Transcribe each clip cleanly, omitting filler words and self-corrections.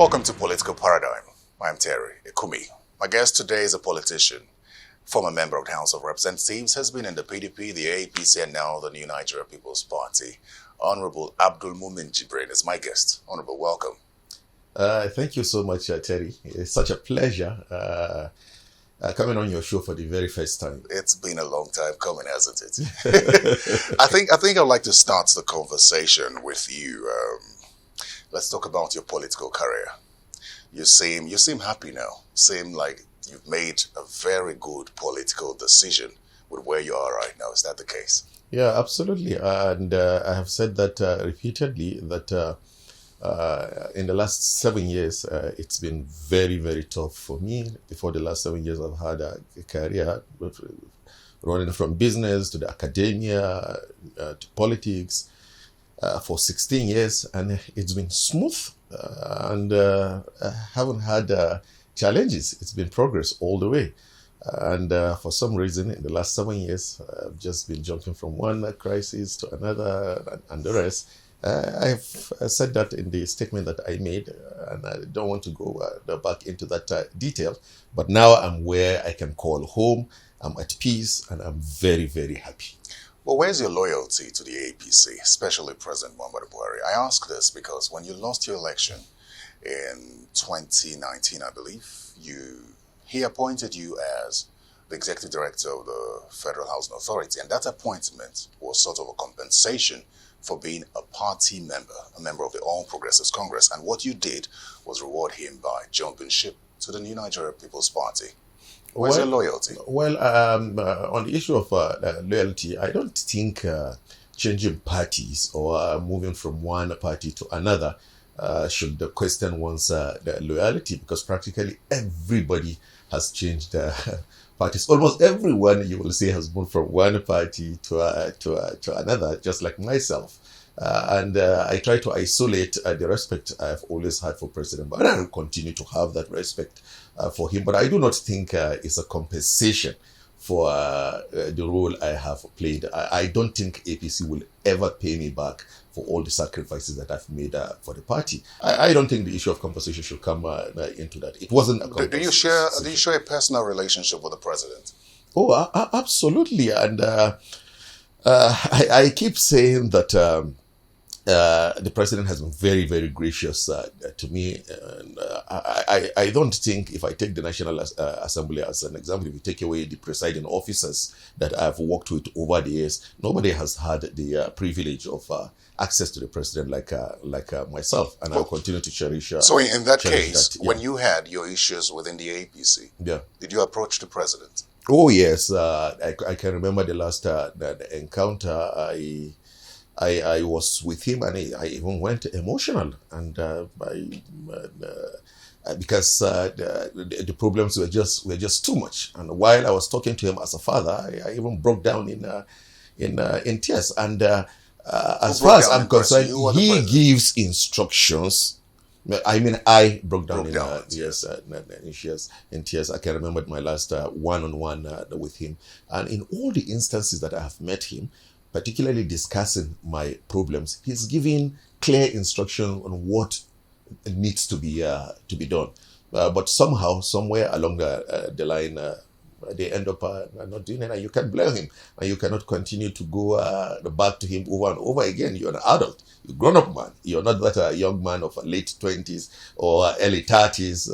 Welcome to Political Paradigm. I'm Terry Ikumi. My guest today is a politician, former member of the House of Representatives, has been in the PDP, the APC, and now the New Nigeria People's Party. Honorable Abdulmumin Jibri is my guest. Honorable, welcome. Thank you so much, Terry. It's such a pleasure coming on your show for the very first time. It's been a long time coming, hasn't it? I think I'd like to start the conversation with you. Let's talk about your political career. You seem happy now. Seem like you've made a very good political decision with where you are right now. Is that the case? Yeah, absolutely. And I have said that repeatedly that in the last 7 years, it's been very, very tough for me. Before the last 7 years, I've had a career running from business to the academia to politics for 16 years, and it's been smooth and I haven't had challenges. It's been progress all the way. And for some reason, in the last 7 years, I've just been jumping from one crisis to another and the rest. I have said that in the statement that I made, and I don't want to go back into that detail, but now I'm where I can call home, I'm at peace, and I'm very, very happy. Well, where's your loyalty to the APC, especially President Muhammadu Buhari? I ask this because when you lost your election in 2019, I believe, he appointed you as the executive director of the Federal Housing Authority, and that appointment was sort of a compensation for being a party member, a member of the All Progressives Congress. And what you did was reward him by jumping ship to the New Nigeria People's Party. Where's your loyalty? Well, on the issue of loyalty, I don't think changing parties or moving from one party to another should question one's loyalty, because practically everybody has changed parties. Almost everyone, you will say, has moved from one party to another, just like myself. And I try to isolate the respect I've always had for President, but I will continue to have that respect for him. But I do not think it's a compensation for the role I have played. I don't think APC will ever pay me back for all the sacrifices that I've made for the party. I don't think the issue of compensation should come into that. It wasn't a compensation. Do you share a personal relationship with the president? Oh, absolutely. And I keep saying that the president has been very, very gracious to me. And I don't think, if I take the National Assembly as an example, if you take away the presiding officers that I've worked with over the years, nobody has had the privilege of access to the president like myself, and I'll continue to cherish. So in that case, when you had your issues within the APC, did you approach the president? Oh yes, I can remember the last encounter. I was with him, and I even went emotional, and because the problems were just too much. And while I was talking to him as a father, I even broke down in tears. And as far as I'm concerned, he gives instructions. I mean, I broke down in tears. I can remember my last one-on-one with him, and in all the instances that I have met him, particularly discussing my problems, he's giving clear instruction on what needs to be done. But somehow, somewhere along the line, they end up not doing it, and you can't blame him. And you cannot continue to go back to him over and over again. You're an adult. You're a grown-up man. You're not that young man of late 20s or early 30s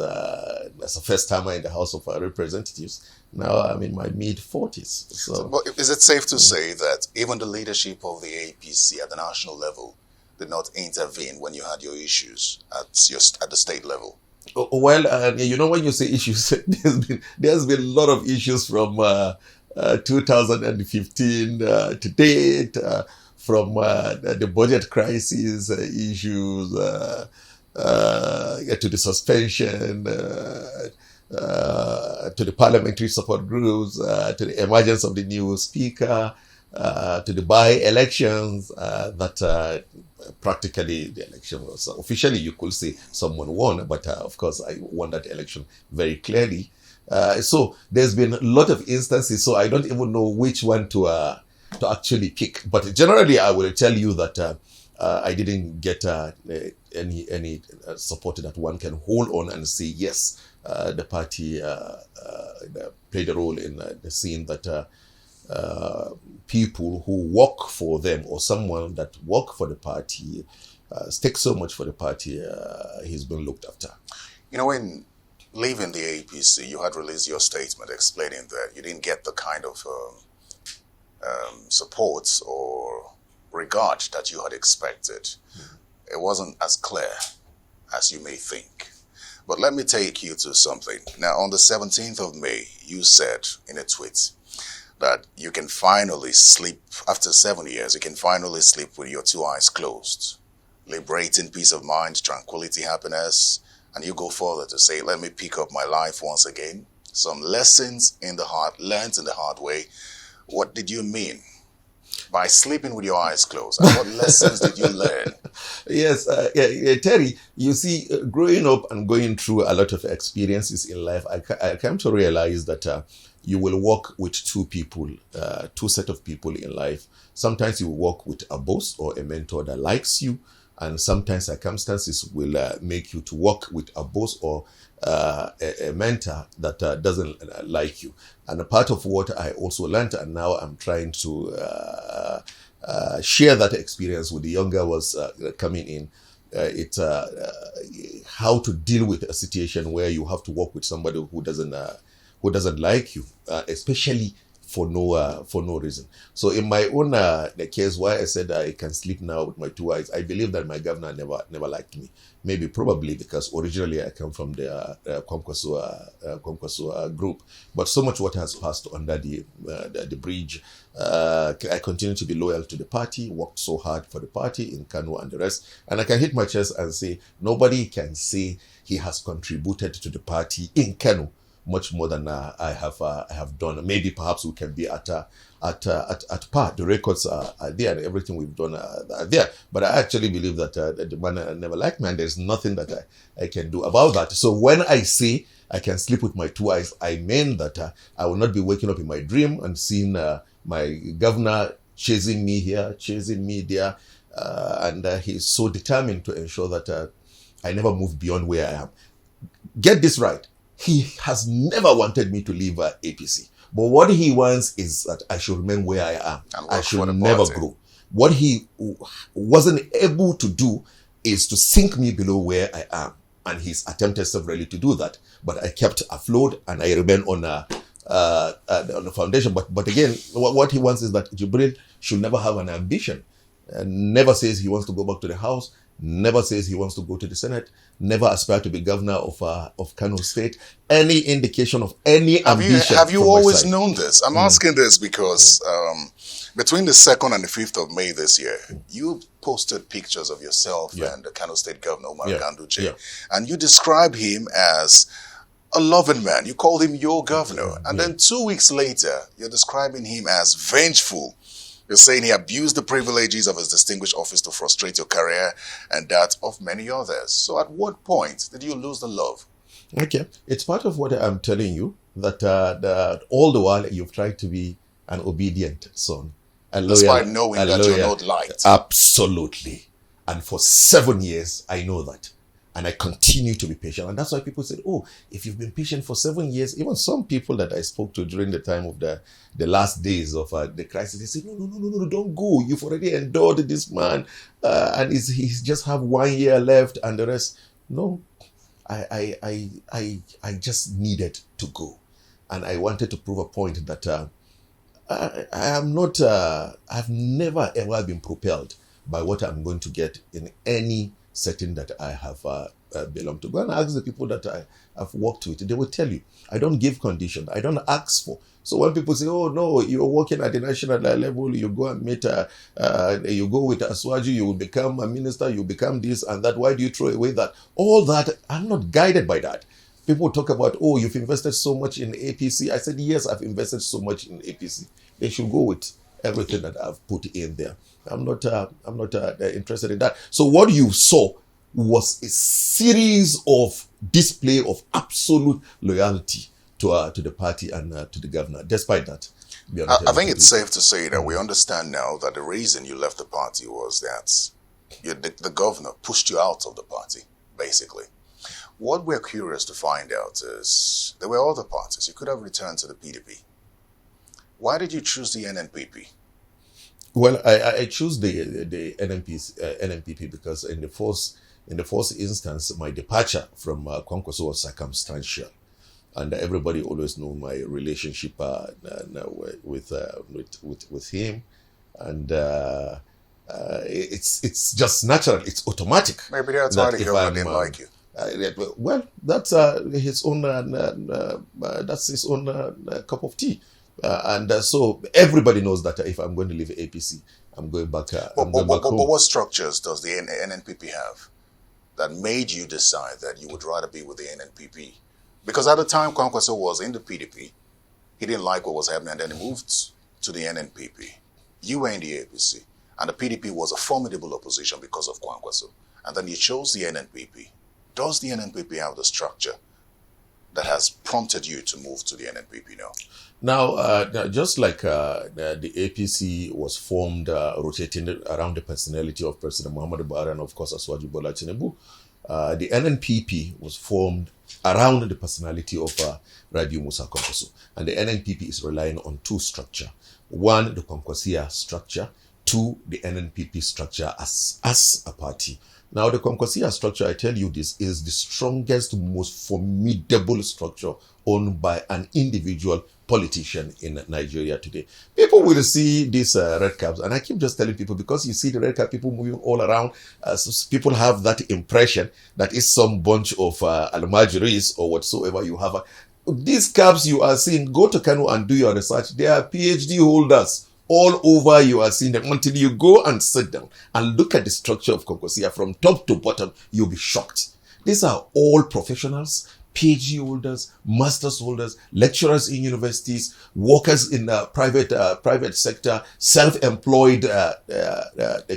as a first-timer in the House of Representatives. Now I'm in my mid-40s. So, is it safe to say that even the leadership of the APC at the national level did not intervene when you had your issues at the state level? Well, when you say issues, there's been a lot of issues from 2015 to date, from the budget crisis issues to the suspension, to the parliamentary support groups, to the emergence of the new speaker, to the by-elections, that practically the election was officially, you could say someone won, but of course I won that election very clearly. So there's been a lot of instances, so I don't even know which one to actually pick. But generally, I will tell you that I didn't get any support that one can hold on and say, yes, the party played a role in seeing that people who work for them or someone that work for the party stakes so much for the party, he's been looked after. You know, when leaving the APC, you had released your statement explaining that you didn't get the kind of support or regard that you had expected. It wasn't as clear as you may think. But let me take you to something. Now, on the 17th of May, you said in a tweet that you can finally sleep, after 7 years, you can finally sleep with your two eyes closed, liberating peace of mind, tranquility, happiness. And you go further to say, let me pick up my life once again. Some lessons in the heart, learned in the hard way. What did you mean by sleeping with your eyes closed? And what lessons did you learn? Yes, Terry, you see, growing up and going through a lot of experiences in life, I came to realize that you will work with two people, two set of people in life. Sometimes you work with a boss or a mentor that likes you, and sometimes circumstances will make you to work with a boss or a mentor that doesn't like you. And a part of what I also learned, and now I'm trying to share that experience with the younger ones coming in, it's how to deal with a situation where you have to work with somebody who doesn't like you, especially for no reason. So in my own the case, why I said I can sleep now with my two eyes, I believe that my governor never liked me. Maybe probably because originally I come from the Kwankwaso group, but so much water has passed under the bridge. I continue to be loyal to the party, worked so hard for the party in Kano and the rest, and I can hit my chest and say nobody can say he has contributed to the party in Kano much more than I have done. Maybe perhaps we can be at par. The records are there and everything we've done are there. But I actually believe that the man never liked me, and there's nothing that I can do about that. So when I say I can sleep with my two eyes, I mean that I will not be waking up in my dream and seeing my governor chasing me here, chasing me there. And he's so determined to ensure that I never move beyond where I am. Get this right. He has never wanted me to leave APC. But what he wants is that I should remain where I am. I should never grow. What he wasn't able to do is to sink me below where I am. And he's attempted severally to do that. But I kept afloat and I remain on the foundation. But again, what he wants is that Jibri should never have an ambition. Never says he wants to go back to the house. Never says he wants to go to the Senate, never aspire to be governor of Kano State. Any indication of any ambition. Have you always known this? I'm asking this because between the 2nd and the 5th of May this year, you posted pictures of yourself and the Kano State Governor, Umar Ganduje, and you described him as a loving man. You called him your governor. And then 2 weeks later, you're describing him as vengeful. You're saying he abused the privileges of his distinguished office to frustrate your career and that of many others. So at what point did you lose the love? Okay. It's part of what I'm telling you, that all the while you've tried to be an obedient son. Despite knowing that you're not liked. Absolutely. And for 7 years, I know that. And I continue to be patient. And that's why people said, oh, if you've been patient for 7 years, even some people that I spoke to during the time of the last days of the crisis, they said, no, don't go. You've already endured this man. And he's just have 1 year left and the rest. No, I just needed to go. And I wanted to prove a point that I am not, I've never ever been propelled by what I'm going to get in any setting that I have belonged to. Go and ask the people that I have worked with. They will tell you, I don't give condition. I don't ask for. So when people say, oh no, you're working at the national level, you go and meet, you go with Aswaju, you will become a minister, you become this and that. Why do you throw away that? All that, I'm not guided by that. People talk about, oh, you've invested so much in APC. I said, yes, I've invested so much in APC. They should go with everything that I've put in there. I'm not interested in that. So what you saw was a series of display of absolute loyalty to the party and to the governor. Despite that, I think it's safe to say that we understand now that the reason you left the party was that the governor pushed you out of the party, basically. What we're curious to find out is there were other parties. You could have returned to the PDP. Why did you choose the NNPP? Well, I choose the NNPP because in the first instance, my departure from Kwankwaso was circumstantial, and everybody always knew my relationship with him, and it's just natural. It's automatic. Maybe that's why the government didn't like you. Well, that's his own. That's his own cup of tea. And so everybody knows that if I'm going to leave APC, I'm going back. But what structures does the NNPP have that made you decide that you would rather be with the NNPP? Because at the time Kwankwaso was in the PDP, he didn't like what was happening, and then he moved to the NNPP. You were in the APC, and the PDP was a formidable opposition because of Kwankwaso. And then you chose the NNPP. Does the NNPP have the structure that has prompted you to move to the NNPP now? Now, just like the APC was formed rotating around the personality of President Muhammadu Buhari and, of course, Asiwaju Bola Tinubu, the NNPP was formed around the personality of Rabiu Musa Kwankwaso. And the NNPP is relying on two structures. One, the Kwankwasia structure. Two, the NNPP structure as a party. Now, the Kwankwasia structure, I tell you this, is the strongest, most formidable structure owned by an individual politician in Nigeria today. People will see these red caps, and I keep just telling people, because you see the red cap people moving all around, so people have that impression that it's some bunch of almajiris or whatsoever you have. These caps you are seeing, go to Kano and do your research. They are PhD holders. All over you are seeing them until you go and sit down and look at the structure of Kwankwasia from top to bottom. You'll be shocked. These are all professionals, PhD holders, master's holders, lecturers in universities, workers in the private sector, self-employed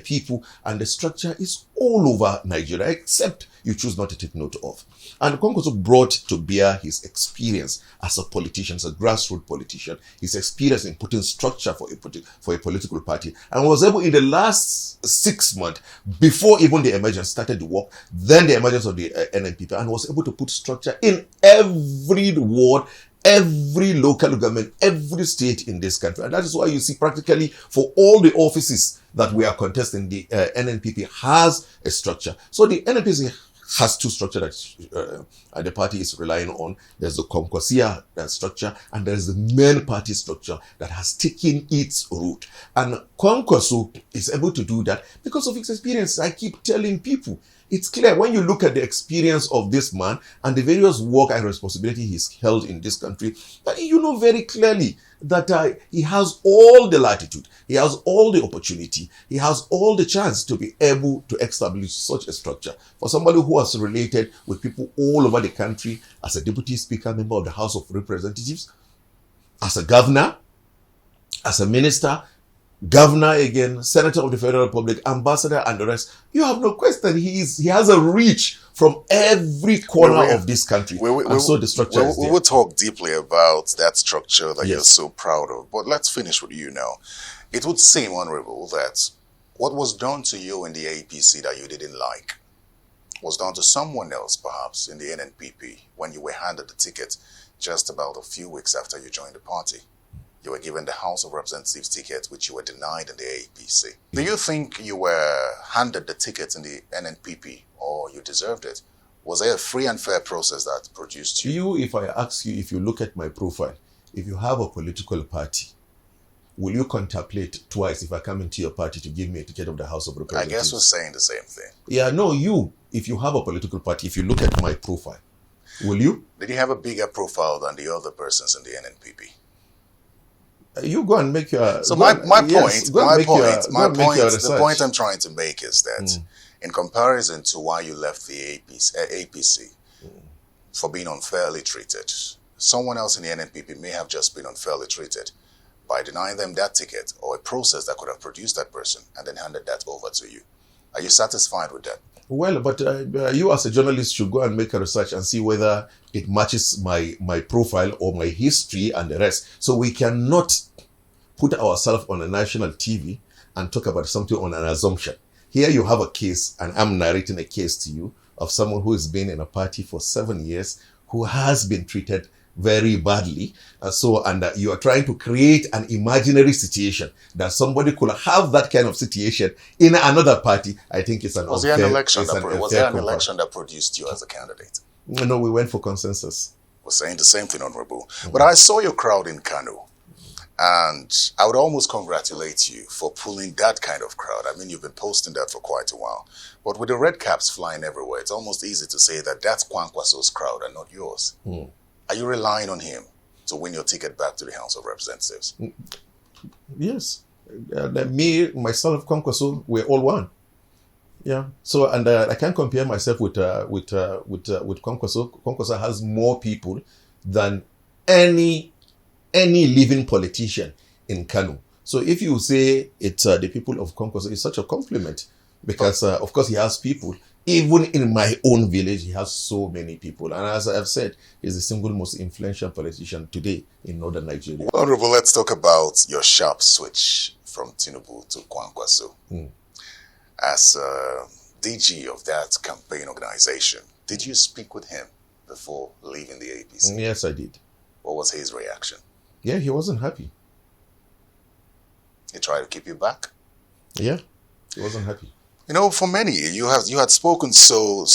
people, and the structure is all over Nigeria, except you choose not to take note of. And Kwankwaso brought to bear his experience as a politician, as a grassroots politician, his experience in putting structure for a political party, and was able in the last 6 months, before even the emergence started to work, then the emergence of the NNPP, and was able to put structure in every ward, every local government, every state in this country. And that is why you see practically for all the offices that we are contesting, the NNPP has a structure. So the NNPP has two structures that the party is relying on. There's the Kwankwasia structure, and there's the main party structure that has taken its root. And Kwankwaso is able to do that because of his experience. I keep telling people, it's clear when you look at the experience of this man and the various work and responsibility he's held in this country, that you know very clearly that he has all the latitude, he has all the opportunity, he has all the chance to be able to establish such a structure. For somebody who has related with people all over the country as a deputy speaker, member of the House of Representatives, as a governor, as a minister, governor again, senator of the Federal Republic, ambassador, and the rest, you have no question. He has a reach from every corner of this country. So the structure is there. We will talk deeply about that structure that you're so proud of. But let's finish with you now. It would seem, Honorable, that what was done to you in the APC that you didn't like was done to someone else, perhaps, in the NNPP, when you were handed the ticket just about a few weeks after you joined the party. You were given the House of Representatives ticket, which you were denied in the APC. Do you think you were handed the ticket in the NNPP, or you deserved it? Was there a free and fair process that produced you? If I ask you, if you look at my profile, if you have a political party, will you contemplate twice if I come into your party to give me a ticket of the House of Representatives? I guess we're saying the same thing. Yeah, no, if you have a political party, if you look at my profile, will you? Did you have a bigger profile than the other persons in the NNPP? You go and make your... So the point I'm trying to make is that in comparison to why you left the APC for being unfairly treated, someone else in the NNPP may have just been unfairly treated by denying them that ticket or a process that could have produced that person and then handed that over to you. Are you satisfied with that? Well, but you as a journalist should go and make a research and see whether it matches my profile or my history and the rest. So we cannot put ourselves on a national TV and talk about something on an assumption. Here you have a case, and I'm narrating a case to you of someone who has been in a party for 7 years, who has been treated very badly. And you are trying to create an imaginary situation that somebody could have that kind of situation in another party. I think it's an Was unfair, there an election that produced you as a candidate? No, we went for consensus. We're saying the same thing, Honorable. But I saw your crowd in Kano, and I would almost congratulate you for pulling that kind of crowd. I mean, you've been posting that for quite a while. But with the red caps flying everywhere, it's almost easy to say that that's Kwankwaso's crowd and not yours. Are you relying on him to win your ticket back to the House of Representatives? Yes. Me, myself, Kwankwaso, we're all one. Yeah. So, and I can't compare myself with Kwankwaso. Kwankwaso has more people than any living politician in Kano. So if you say it's the people of Kwankwaso, it's such a compliment because, of course, he has people. Even in my own village, he has so many people. And as I've said, he's the single most influential politician today in northern Nigeria. Honorable, let's talk about your sharp switch from Tinubu to Kwankwaso. As DG of that campaign organization, did you speak with him before leaving the APC? Yes, I did. What was his reaction? Yeah, he wasn't happy. He tried to keep you back? Yeah, he wasn't happy. You know, for many, you had spoken so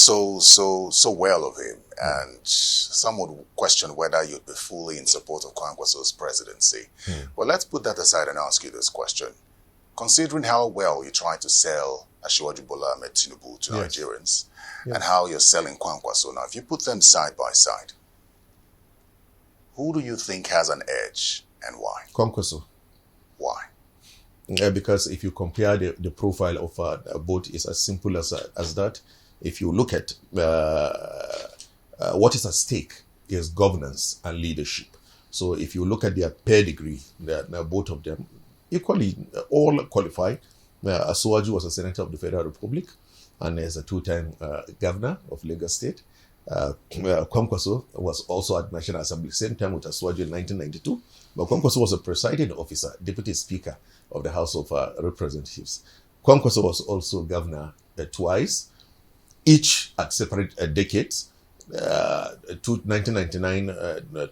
well of him, and some would question whether you'd be fully in support of Kwankwaso's presidency. Well, let's put that aside and ask you this question. Considering how well you try to sell Asiwaju Bola Ahmed Tinubu to Nigerians, and how you're selling Kwankwaso now, if you put them side by side, who do you think has an edge and why? Kwankwaso. Why? Because if you compare the profile of both, it's as simple as that. If you look at what is at stake is governance and leadership. So if you look at their pedigree, both of them equally all qualify. Asiwaju was a senator of the Federal Republic and is a two-time governor of Lagos State. Kwankwaso was also at National Assembly, same time with Asiwaju in 1992. But Kwankwaso was a presiding officer, deputy speaker of the House of Representatives. Kwankwaso was also governor twice, each at separate decades. 1999,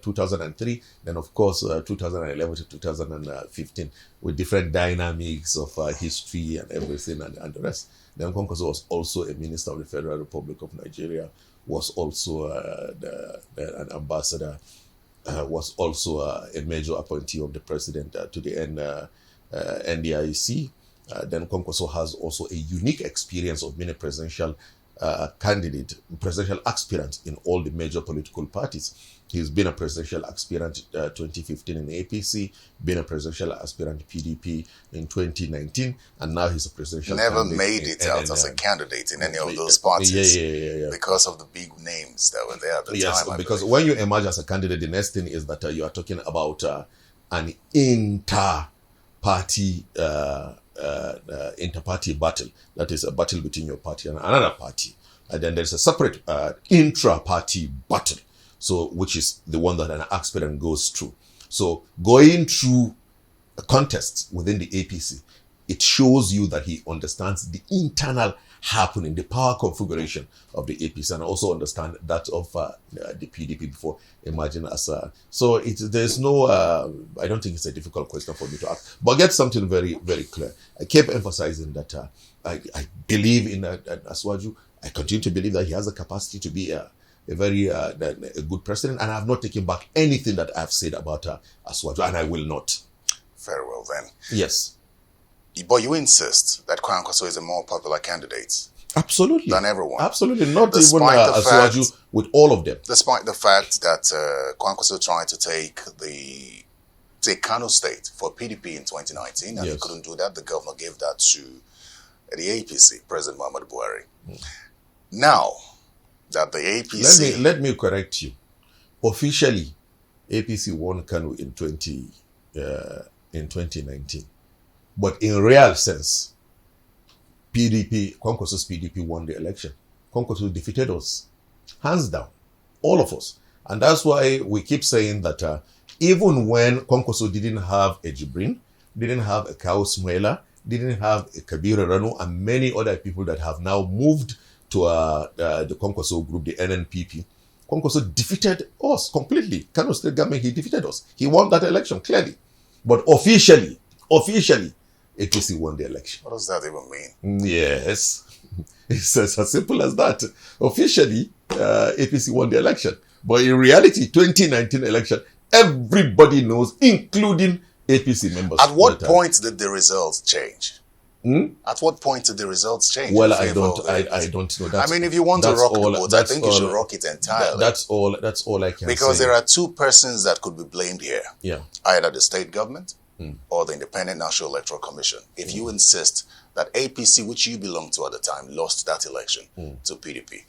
2003, then of course 2011 to 2015, with different dynamics of history and everything and the rest. Then Kwankwaso was also a minister of the Federal Republic of Nigeria, was also an ambassador, was also a major appointee of the president to the NDIC. Then Kwankwaso has also a unique experience of being a presidential presidential aspirant in all the major political parties. He's been a presidential aspirant 2015 in the APC, been a presidential aspirant PDP in 2019, and now he's a presidential Never made it out as a candidate in any of those parties because of the big names that were there at the time. Yes, because when you emerge as a candidate, the next thing is that you are talking about an inter-party inter-party battle. That is a battle between your party and another party. And then there's a separate intra-party battle, so which is the one that an aspirant goes through. So going through a contest within the APC, it shows you that he understands the internal happening, the power configuration of the APC, and also understand that of the PDP before emerging as a. So there's no. I don't think it's a difficult question for me to ask, but get something very, very clear. I keep emphasizing that I believe in Asiwaju. I continue to believe that he has the capacity to be a very a good president, and I have not taken back anything that I've said about Asiwaju, and I will not. Very well then. Yes. But you insist that Kwankwaso is a more popular candidate. Absolutely. Than everyone. Absolutely. Not despite even Asiwaju with all of them. Despite the fact that Kwankwaso tried to take Kano State for PDP in 2019, and he couldn't do that. The governor gave that to the APC, President Muhammadu Buhari. Now that the APC... Let me correct you. Officially, APC won Kano in 2019. But in real sense, Kwankwaso's PDP won the election. Kwankwaso defeated us, hands down, all of us. And that's why we keep saying that even when Kwankwaso didn't have a Jibri, didn't have a Kaus Muela, didn't have a Kabir Rano and many other people that have now moved to the Kwankwaso group, the NNPP. Kwankwaso defeated us completely. Kano State government, he defeated us. He won that election, clearly. But officially, APC won the election. What does that even mean? Yes. It's as simple as that. Officially, APC won the election. But in reality, 2019 election, everybody knows, including APC members. At what point did the results change? At what point did the results change? Well, I don't know. I mean, if you want to rock the boat, I think you should rock it entirely. That's all I can say. Because there are two persons that could be blamed here. Yeah. Either the state government or the Independent National Electoral Commission. If you insist that APC, which you belonged to at the time, lost that election to PDP.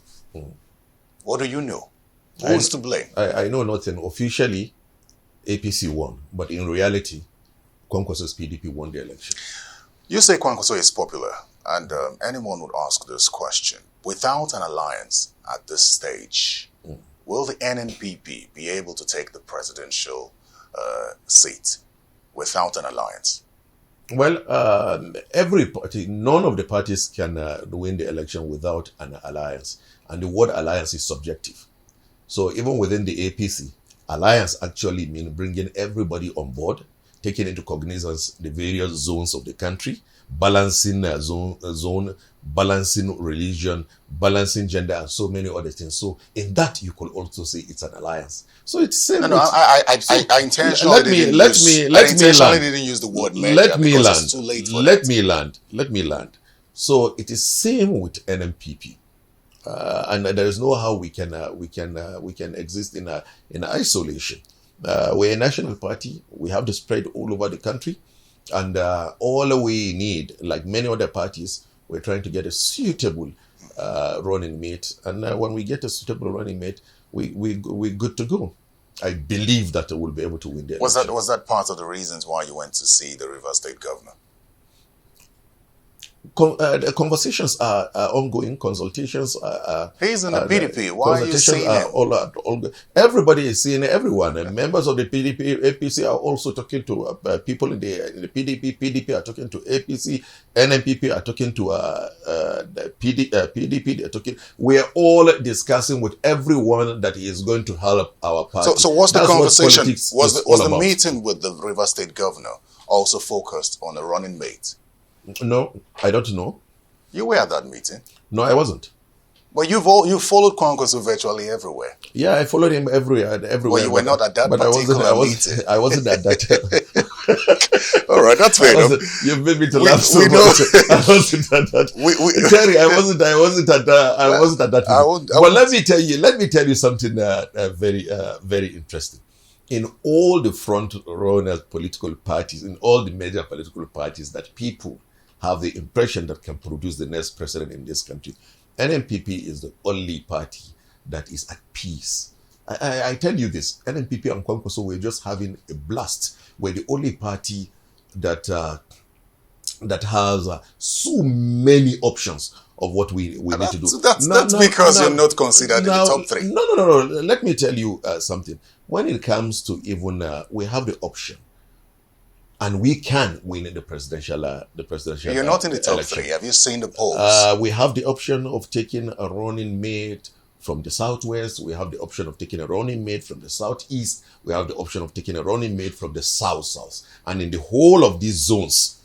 What do you know? Who's to blame? I know nothing. Officially, APC won. But in reality, Kwankwaso's PDP won the election. You say Kwankwaso is popular, and anyone would ask this question. Without an alliance at this stage, will the NNPP be able to take the presidential seat without an alliance? Well, every party, none of the parties can win the election without an alliance. And the word alliance is subjective. So even within the APC, alliance actually means bringing everybody on board, taking into cognizance the various zones of the country, balancing zone, balancing religion, balancing gender, and so many other things. So in that, you could also say it's an alliance. So it's same. No, I intentionally didn't use the word merger. Let me land. It's too late for let that. me land. So it is same with NNPP. And there is no how we can exist in isolation. We're a national party. We have the spread all over the country, and all we need, like many other parties, we're trying to get a suitable running mate. And when we get a suitable running mate, we're good to go. I believe that we'll be able to win the election. Was that part of the reasons why you went to see the Rivers State governor? The conversations are ongoing. Consultations are. He's in the PDP. Why are you seeing him? Everybody is seeing everyone. And members of the PDP, APC are also talking to people in the PDP. PDP are talking to APC. NNPP are talking to the PDP. They're talking. We are all discussing with everyone that is going to help our party. So what's the conversation? Was the meeting with the Rivers State governor also focused on a running mate? No, I don't know. You were at that meeting. No, I wasn't. But you followed Kwankwaso virtually everywhere. Yeah, I followed him everywhere. Well, you were not at that particular meeting. I wasn't at that. All right, that's fair enough. You've made me to laugh so much. I wasn't at that. Terry, I wasn't at that. But let me tell you something very interesting. In all the front-runner political parties, in all the major political parties that people have the impression that can produce the next president in this country, NNPP is the only party that is at peace. I tell you this, NNPP and Kwankwaso were just having a blast. We're the only party that has so many options of what we need to do. That's because you're not considered in the top three. No. Let me tell you something. When it comes to even, we have the option. And we can win in the presidential. You're not in the top election. three. Have you seen the polls? We have the option of taking a running mate from the southwest. We have the option of taking a running mate from the southeast. We have the option of taking a running mate from the south. And in the whole of these zones,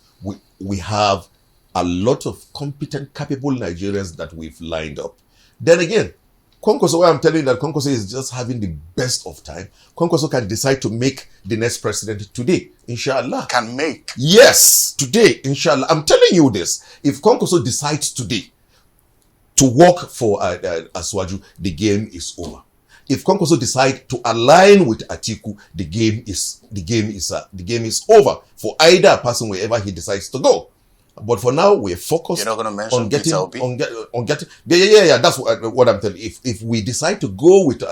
we have a lot of competent, capable Nigerians that we've lined up. Then again, Kwankwaso, why I'm telling you that Kwankwaso is just having the best of time. Kwankwaso can decide to make the next president today, inshallah. Can make? Yes, today, inshallah. I'm telling you this. If Kwankwaso decides today to work for Aswaju, the game is over. If Kwankwaso decides to align with Atiku, the game is over for either person wherever he decides to go. But for now, we're focused. You're not going to mention Peter Obi? On getting. Yeah. That's what I'm telling you. If we decide to go with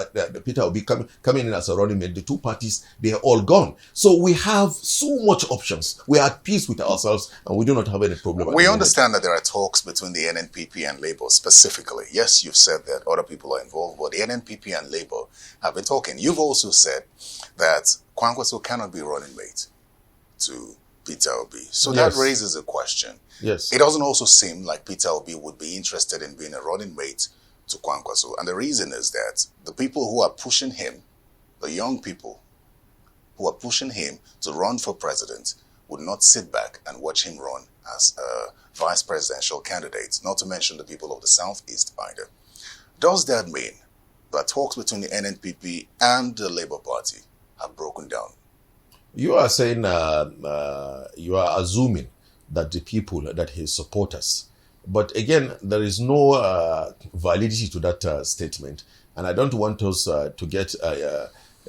Peter Obi coming in as a running mate, the two parties, they are all gone. So we have so much options. We are at peace with ourselves, and we do not have any problem. We understand that there are talks between the NNPP and Labour specifically. Yes, you've said that other people are involved, but the NNPP and Labour have been talking. You've also said that Kwankwaso cannot be running mate to Peter Obi. So Yes. that raises a question. Yes. It doesn't also seem like Peter Obi would be interested in being a running mate to Kwankwaso. And the reason is that the people who are pushing him, the young people who are pushing him to run for president, would not sit back and watch him run as a vice presidential candidate, not to mention the people of the Southeast either. Does that mean that talks between the NNPP and the Labour Party have broken down? You are saying, you are assuming that the people, that his supporters. But again, there is no validity to that statement. And I don't want us to get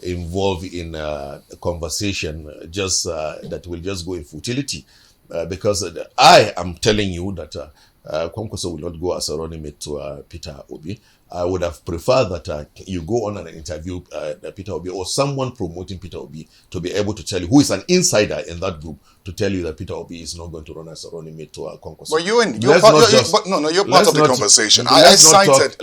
involved in a conversation just that will just go in futility. Because I am telling you that Kwankwaso will not go as a running mate to Peter Obi. I would have preferred that you go on an interview Peter Obi or someone promoting Peter Obi to be able to tell you, who is an insider in that group, to tell you that Peter Obi is not going to run as a running mate to Kwankwaso. Well, you're part of the conversation. I cited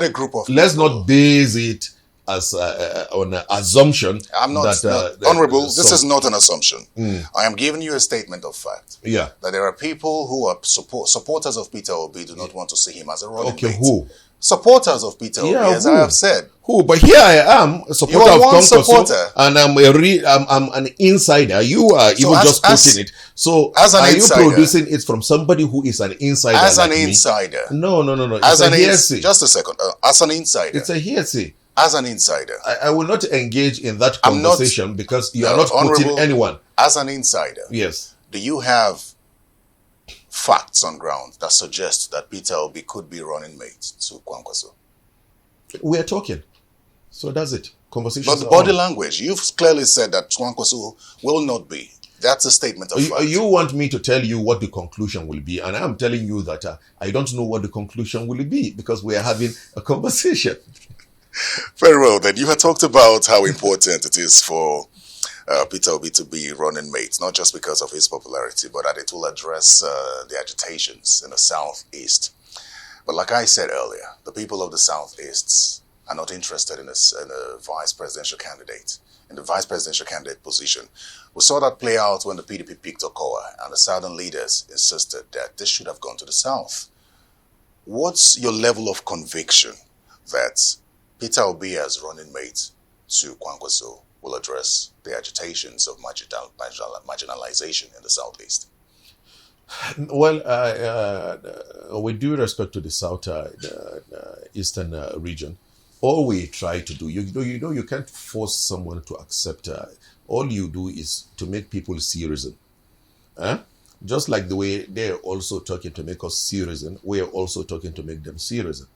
a group of people. Let's not base it as on an assumption. I'm not, Honorable, this is not an assumption. I am giving you a statement of fact. Yeah. That there are people who are supporters of Peter Obi do not want to see him as a running mate. Okay, who? Supporters of Peter Obi, as I have said. Who? But here I am, a supporter of Kwankwaso, and I'm an insider. You are just quoting it. So are you producing it from somebody who is an insider? As like an me? insider. No. It's a hearsay. Just a second. As an insider. It's a hearsay. As an insider. I will not engage in that conversation because you are not quoting anyone. As an insider. Yes. Do you have facts on ground that suggest that Peter Obi could be running mate to Kwankwaso? We are talking. So that's it. Conversation. But the body language, you've clearly said that Kwankwaso will not be. That's a statement of fact. You want me to tell you what the conclusion will be, and I'm telling you that I don't know what the conclusion will be because we are having a conversation. Very well, then. You had talked about how important it is for Peter Obi to be running mate, not just because of his popularity, but that it will address the agitations in the Southeast. But like I said earlier, the people of the Southeast are not interested in a vice presidential candidate, in the vice presidential candidate position. We saw that play out when the PDP picked Okowa, and the Southern leaders insisted that this should have gone to the South. What's your level of conviction that Peter Obi as running mate to Kwankwaso will address the agitations of marginalization in the Southeast? Well, with due respect to the South Eastern region, all we try to do, you can't force someone to accept. All you do is to make people see reason. Just like the way they're also talking to make us see reason, we're also talking to make them see reason.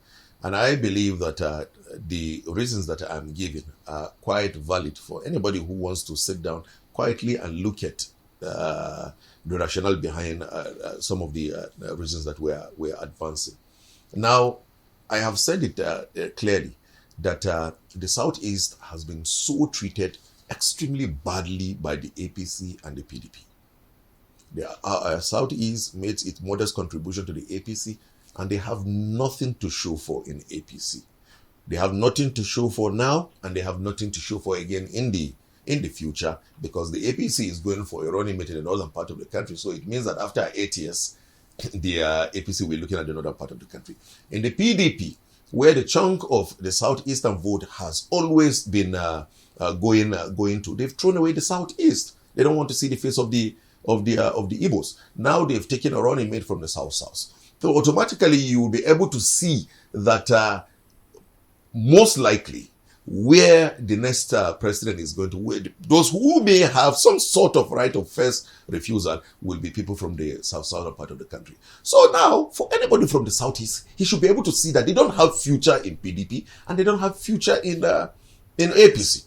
And I believe that the reasons that I'm giving are quite valid for anybody who wants to sit down quietly and look at the rationale behind some of the reasons that we're advancing. Now, I have said it clearly that the Southeast has been so treated extremely badly by the APC and the PDP. The Southeast made its modest contribution to the APC, and they have nothing to show for in APC. They have nothing to show for now, and they have nothing to show for again in the future, because the APC is going for a running mate in the northern part of the country. So it means that after 8 years, the APC will be looking at the northern part of the country. In the PDP, where the chunk of the southeastern vote has always been going to, they've thrown away the southeast. They don't want to see the face of the Igbos. Now they've taken a running mate from the south. So automatically you will be able to see that most likely where the next president is going to, those who may have some sort of right of first refusal will be people from the southern part of the country. So now, for anybody from the southeast, he should be able to see that they don't have future in PDP and they don't have future in APC.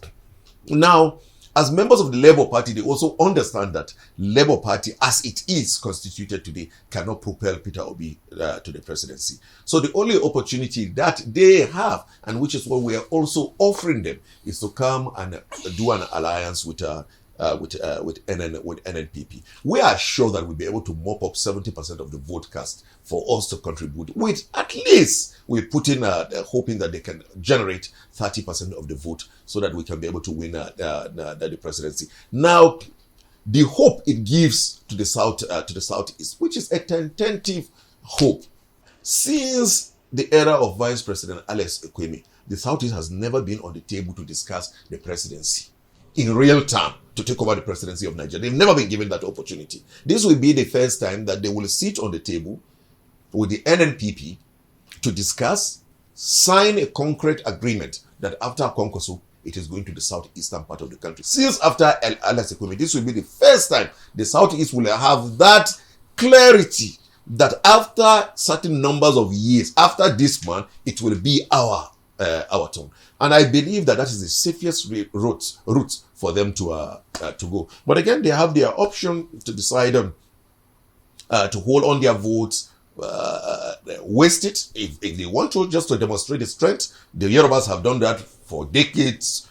Now, as members of the Labour Party, they also understand that Labour Party, as it is constituted today, cannot propel Peter Obi to the presidency. So the only opportunity that they have, and which is what we are also offering them, is to come and do an alliance with NNPP. We are sure that we'll be able to mop up 70% of the vote cast for us to contribute with. At least we're putting hoping that they can generate 30% of the vote so that we can be able to win the presidency. Now, the hope it gives to the southeast, which is a tentative hope. Since the era of Vice President Alex Ekwemi, the southeast has never been on the table to discuss the presidency in real time, to take over the presidency of Nigeria. They've never been given that opportunity. This will be the first time that they will sit on the table with the NNPP to discuss, sign a concrete agreement that after Kwankwaso, it is going to the southeastern part of the country. Since after Alex Ekwemi, this will be the first time the southeast will have that clarity that after certain numbers of years, after this man, it will be our turn. And I believe that is the safest route for them to go. But again, they have their option to decide to hold on their votes, waste it if they want to, just to demonstrate the strength. The Yorubas have done that for decades.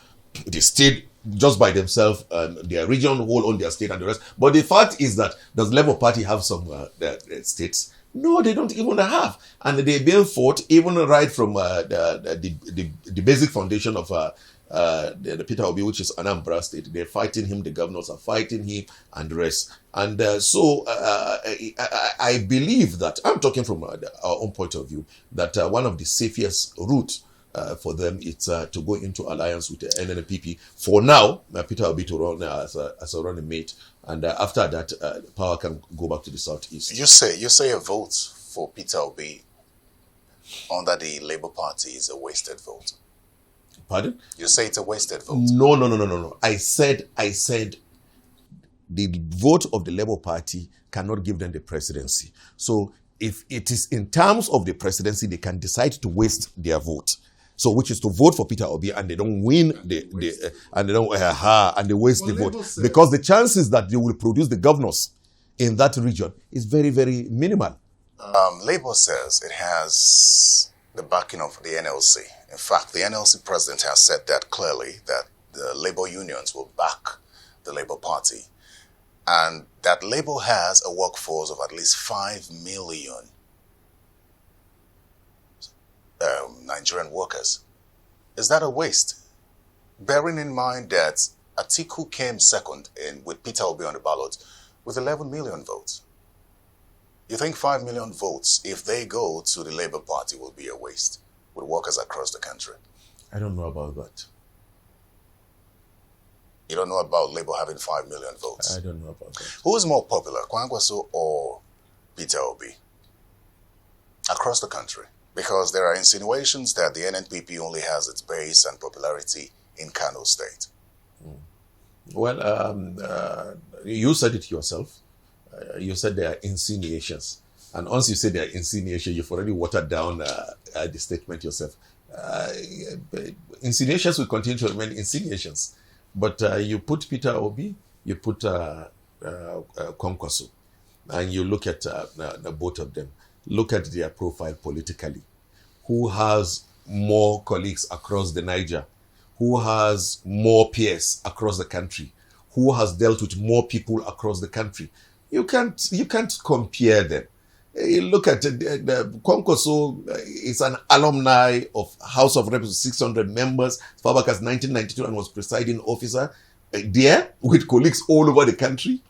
They stayed just by themselves, their region hold on their state and the rest. But the fact is that does Labour Party have some states? No, they don't even have. And they've been fought even right from the basic foundation of the Peter Obi, which is Anambra State. They're fighting him, the governors are fighting him, and the rest. And so I believe that, I'm talking from our own point of view, that one of the safest routes for them is to go into alliance with the NNPP. For now, Peter Obi to run as a running mate, and after that, power can go back to the southeast. You say a vote for Peter Obi under the Labour Party is a wasted vote. Pardon? You say it's a wasted vote. No. I said the vote of the Labour Party cannot give them the presidency. So if it is in terms of the presidency, they can decide to waste their vote. So, which is to vote for Peter Obi, and they don't win and they waste the vote, because the chances that they will produce the governors in that region is very, very minimal. Labour says it has the backing of the NLC. In fact, the NLC president has said that clearly, that the Labour unions will back the Labour Party, and that Labour has a workforce of at least 5 million Nigerian workers. Is that a waste? Bearing in mind that Atiku came second with Peter Obi on the ballot with 11 million votes. You think 5 million votes, if they go to the Labour Party, will be a waste with workers across the country? I don't know about that. You don't know about Labour having 5 million votes? I don't know about that. Who is more popular, Kwankwaso or Peter Obi, across the country? Because there are insinuations that the NNPP only has its base and popularity in Kano State. Well, you said it yourself. You said there are insinuations. And once you say there are insinuations, you've already watered down the statement yourself. Insinuations will continue to remain insinuations. But you put Peter Obi, you put Kwankwaso, and you look at the both of them. Look at their profile politically. Who has more colleagues across the Niger? Who has more peers across the country? Who has dealt with more people across the country? You can't compare them. You look at the Kwankwaso is an alumni of House of Reps, 600 members, as far back as 1992, and was presiding officer there with colleagues all over the country.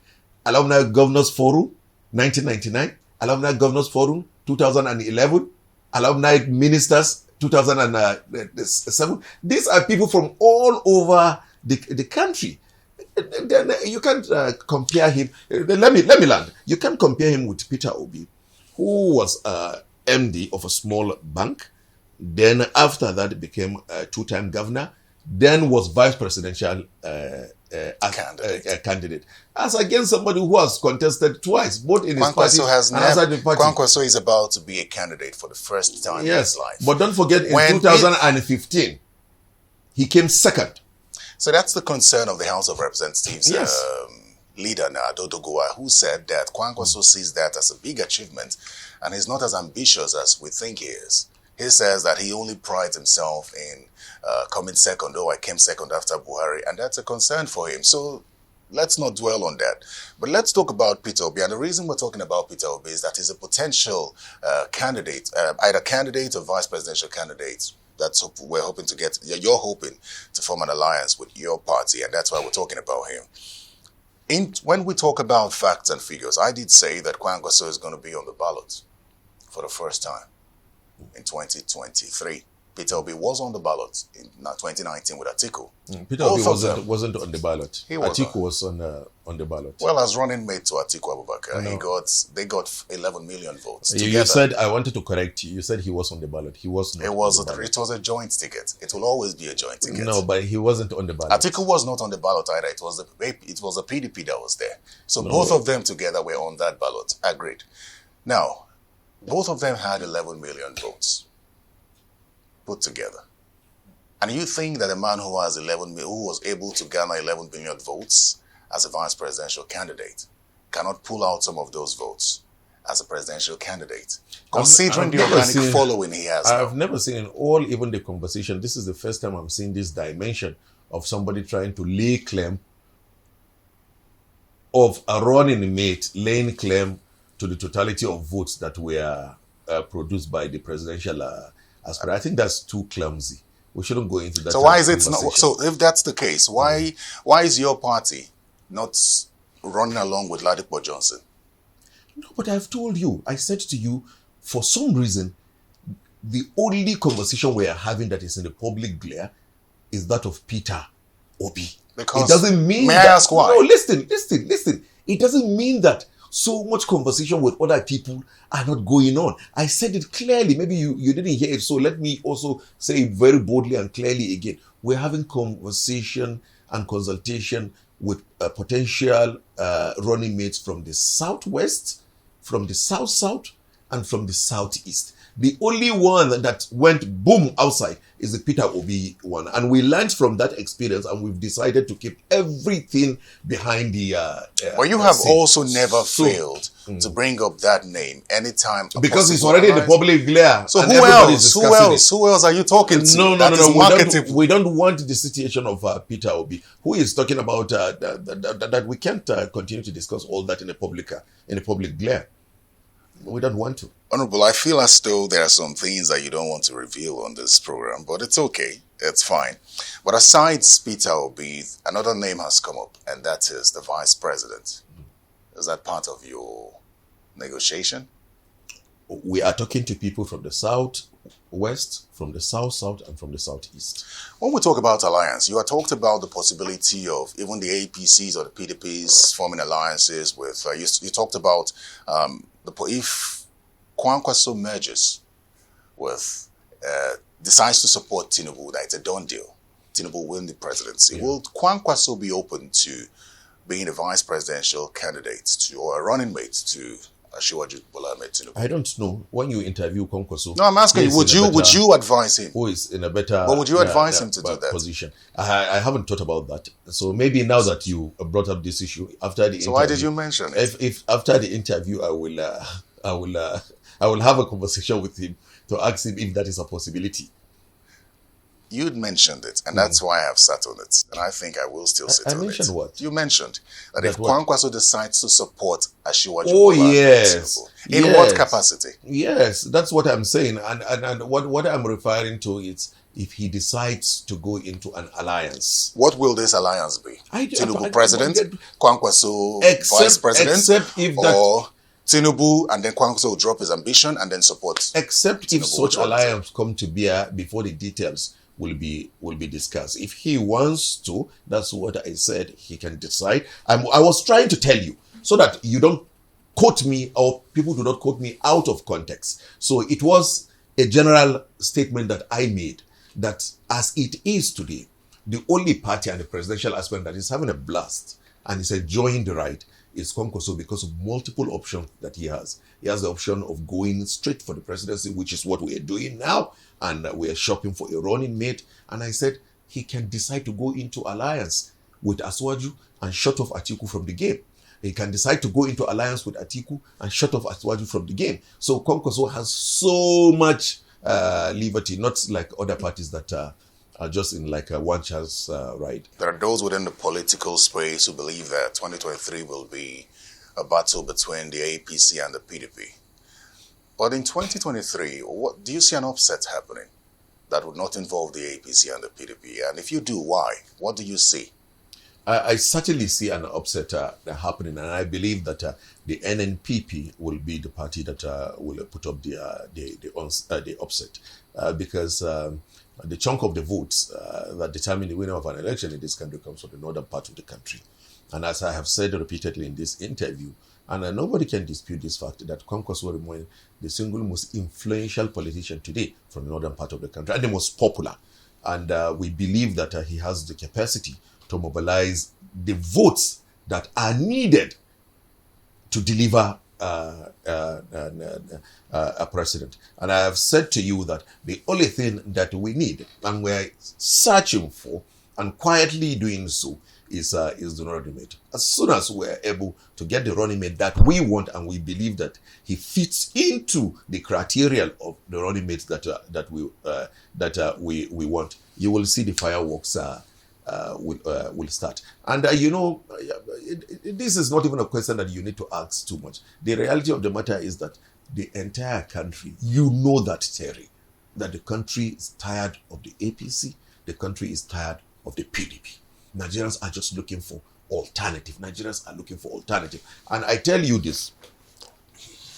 Alumni Governors Forum, 1999. Alumni Governors Forum, 2011. Alumni Ministers, 2007. These are people from all over the country. Then you can't compare him. Let me land. You can't compare him with Peter Obi, who was MD of a small bank. Then after that became a two-time governor. Then was vice presidential candidate. As against somebody who has contested twice, both in his party and outside the party. Kwankwaso is about to be a candidate for the first time in his life. But don't forget, in 2015, he came second. So that's the concern of the House of Representatives leader, Dodogua, who said that Kwankwaso sees that as a big achievement and he's not as ambitious as we think he is. He says that he only prides himself in coming second. I came second after Buhari, and that's a concern for him. So let's not dwell on that. But let's talk about Peter Obi. And the reason we're talking about Peter Obi is that he's a potential candidate, either candidate or vice presidential candidate. We're hoping to get. You're hoping to form an alliance with your party, and that's why we're talking about him. When we talk about facts and figures, I did say that Kwankwaso is going to be on the ballot for the first time in 2023. Peter Obi was on the ballot in 2019 with Atiku. Peter Obi wasn't on the ballot. Atiku was on the ballot. Well, as running mate to Atiku Abubakar, they got 11 million votes. You said, I wanted to correct you. You said he was on the ballot. He was not. It was a joint ticket. It will always be a joint ticket. No, but he wasn't on the ballot. Atiku was not on the ballot either. It was the PDP that was there. So both of them together were on that ballot. Agreed. Now, both of them had 11 million votes put together. And you think that a man who was able to garner 11 million votes as a vice presidential candidate cannot pull out some of those votes as a presidential candidate, considering the organic following he has? I've never seen in all, even the conversation, this is the first time I'm seeing this dimension of somebody trying to lay claim of a running mate laying claim to the totality of votes that were produced by the presidential aspirant. I think that's too clumsy. We shouldn't go into that. So why is it not? So if that's the case, why is your party not running along with Ladipo Johnson? No, but I've told you. I said to you, for some reason, the only conversation we are having that is in the public glare is that of Peter Obi. Because it doesn't mean. May I ask why? No, listen. It doesn't mean that so much conversation with other people are not going on. I said it clearly. Maybe you didn't hear it. So let me also say it very boldly and clearly again. We're having conversation and consultation with potential running mates from the southwest, from the south, and from the southeast. The only one that went boom outside is the Peter Obi one. And we learned from that experience and we've decided to keep everything behind the... Well, you have also never failed to bring up that name anytime. Because it's already in the public glare. So who else are you talking to? No. We don't want the situation of Peter Obi, who is talking about that we can't continue to discuss all that in the public glare. We don't want to. Honorable, I feel as though there are some things that you don't want to reveal on this program, but it's okay. It's fine. But aside Peter Obi, another name has come up, and that is the vice president. Is that part of your negotiation? We are talking to people from the southwest, from the south, and from the southeast. When we talk about alliance, you have talked about the possibility of even the APCs or the PDPs forming alliances with, you talked about if Kwankwaso merges with, decides to support Tinubu, that it's a done deal. Tinubu will win the presidency. Yeah. Will Kwankwaso be open to being a vice presidential candidate or a running mate to Asiwaju Bola Ahmed Tinubu? I don't know. When you interview Kwankwaso, no, I'm asking you, would you advise him? Who is in a better But would you advise him to do that? Position? I haven't thought about that. So maybe now that you brought up this issue after the interview. So why did you mention it? If after the interview I will have a conversation with him to ask him if that is a possibility. You'd mentioned it, and that's why I have sat on it. And I think I will still sit on it. I mentioned what? You mentioned that if Kwankwaso decides to support Asiwaju in what capacity? Yes, that's what I'm saying. And what I'm referring to is if he decides to go into an alliance. What will this alliance be? Tinubu president, Kwankwaso vice president, except if or Tinubu and then Kwankwaso will drop his ambition and then support. Except Tinubu if such alliance come to bear before the details will be discussed. If he wants to, that's what I said, he can decide. I was trying to tell you so that you don't quote me or people do not quote me out of context. So it was a general statement that I made that as it is today, the only party and the presidential aspirant that is having a blast and is enjoying the ride is Kwankwaso because of multiple options that he has. He has the option of going straight for the presidency, which is what we are doing now, and we are shopping for a running mate. And I said he can decide to go into alliance with Asiwaju and shut off Atiku from the game. He can decide to go into alliance with Atiku and shut off Asiwaju from the game. So Kwankwaso has so much liberty, not like other parties that are just in like a one-chance ride. There are those within the political space who believe that 2023 will be a battle between the APC and the PDP. But in 2023, what do you see an upset happening that would not involve the APC and the PDP? And if you do, why? What do you see? I certainly see an upset happening, and I believe that the NNPP will be the party that will put up the upset, because the chunk of the votes that determine the winner of an election in this country comes from the northern part of the country. And as I have said repeatedly in this interview, and nobody can dispute this fact, that Kwankwaso remains the single most influential politician today from the northern part of the country, and the most popular. And we believe that he has the capacity to mobilize the votes that are needed to deliver a president. And I have said to you that the only thing that we need, and we're searching for, and quietly doing so, is the running mate. As soon as we're able to get the running mate that we want, and we believe that he fits into the criteria of the running mates that we want, you will see the fireworks will start. And this is not even a question that you need to ask too much. The reality of the matter is that the entire country, that, Terry, that the country is tired of the APC, the country is tired of the PDP. Nigerians are just looking for alternative. Nigerians are looking for alternative. And I tell you this,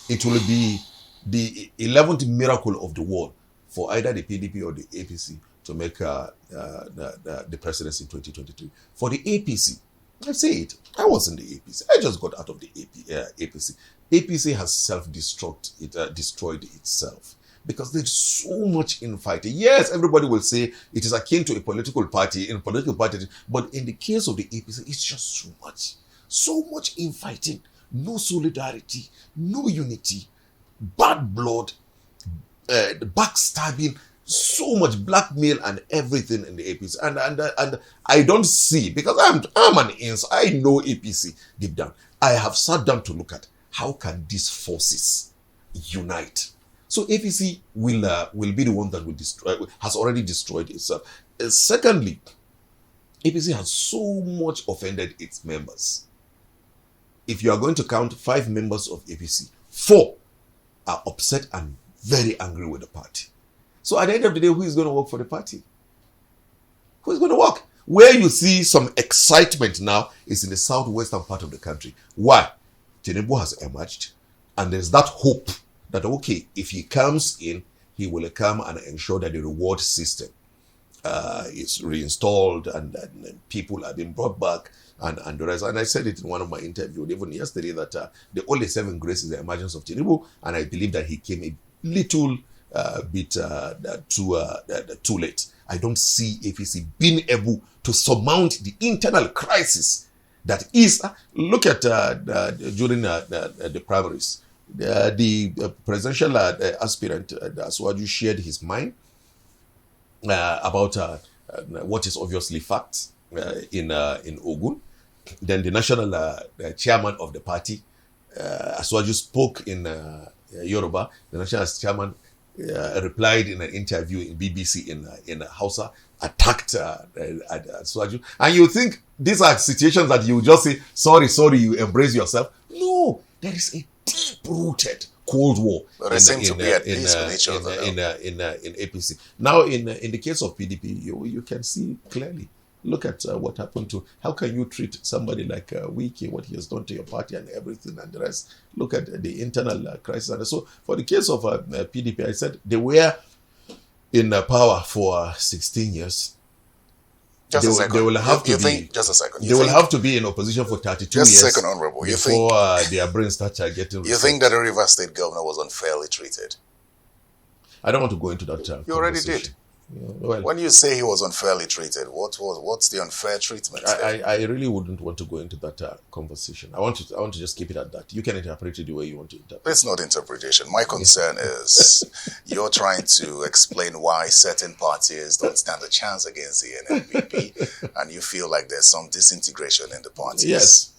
it will be the 11th miracle of the world for either the PDP or the APC to make the presidency in 2023. For the APC, I say it, I was in the APC. I just got out of the APC. APC has destroyed itself, because there's so much infighting. Yes, everybody will say it is akin to a political party, but in the case of the APC, it's just so much infighting, no solidarity, no unity, bad blood, backstabbing, so much blackmail and everything in the APC. And I don't see, because I'm an ins, I know APC deep down. I have sat down to look at how can these forces unite. So APC will be the one that will destroy, has already destroyed itself. Secondly, APC has so much offended its members. If you are going to count 5 members of APC, 4 are upset and very angry with the party. So at the end of the day, who is going to work for the party? Who is going to work? Where you see some excitement now is in the southwestern part of the country. Why? Tinubu has emerged, and there's that hope that, okay, if he comes in, he will come and ensure that the reward system is reinstalled, and people are being brought back, and the rest. And I said it in one of my interviews, even yesterday, that the only saving grace is the emergence of Tinubu, and I believe that he came a little bit too late. I don't see APC being able to surmount the internal crisis that is. Look at during the primaries. The presidential aspirant, Aswaju, shared his mind about what is obviously fact in Ogun. Then the national chairman of the party, Aswaju, spoke in Yoruba. The national chairman replied in an interview in BBC in Hausa, attacked Aswaju. And you think these are situations that you just say, sorry, you embrace yourself. No, there is a deep-rooted Cold War. But they seem to be at peace with each other in APC. Now, in the case of PDP, you can see clearly. Look at what happened to. How can you treat somebody like Wiki, what he has done to your party and everything and the rest? Look at the internal crisis. And so, for the case of PDP, I said they were in power for 16 years. Just a second. They will have to be. Just a second. They will have to be in opposition for 32 years. Just a second, Honorable. Before their brains start getting. You think that the Rivers State governor was unfairly treated? I don't want to go into that. You already did. Yeah, well, when you say he was unfairly treated, what's the unfair treatment? I really wouldn't want to go into that conversation. I want to just keep it at that. You can interpret it the way you want to interpret it. It's not interpretation. My concern is you're trying to explain why certain parties don't stand a chance against the NNPP, and you feel like there's some disintegration in the parties. Yes.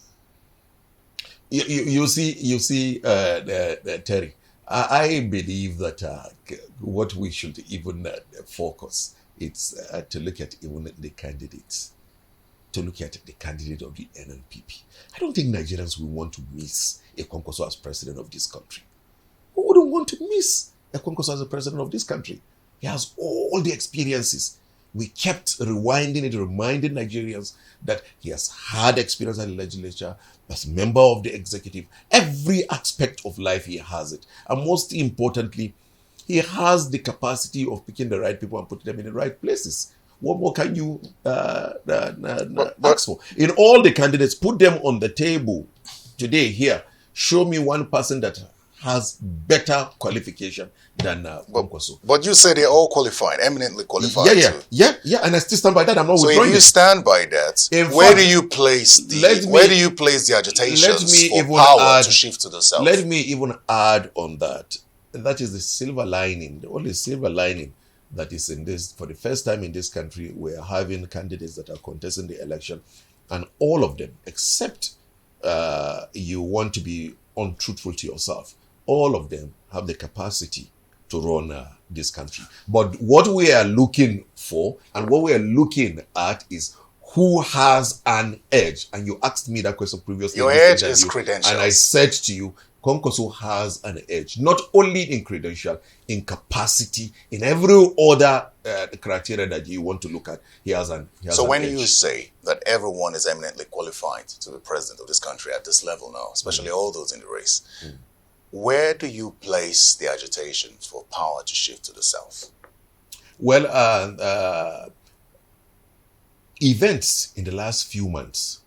You see, Terry. I believe that what we should even focus is to look at even the candidates, to look at the candidate of the NNPP. I don't think Nigerians will want to miss a Kwankwaso as president of this country. Who wouldn't want to miss a Kwankwaso as the president of this country? He has all the experiences. We kept rewinding it, reminding Nigerians that he has had experience at the legislature, as member of the executive. Every aspect of life he has it. And most importantly, he has the capacity of picking the right people and putting them in the right places. What more can you ask for? In all the candidates, put them on the table today here. Show me one person that has better qualification than Kwankwaso. But you say they're all qualified, eminently qualified. Yeah, and I still stand by that. I'm not so withdrawing. So if you stand by that, where do you place the agitations for power to shift to the south? Let me even add on that. And that is the silver lining, the only silver lining that is in this. For the first time in this country, we're having candidates that are contesting the election, and all of them, except you want to be untruthful to yourself, all of them have the capacity to run this country. But what we are looking for and what we are looking at is who has an edge. And you asked me that question previously. Your edge is credentials. And I said to you, Kwankwaso has an edge, not only in credential, in capacity, in every other criteria that you want to look at. He has an edge. When you say that everyone is eminently qualified to be president of this country at this level now, especially all those in the race, where do you place the agitation for power to shift to the south? Well, events in the last few months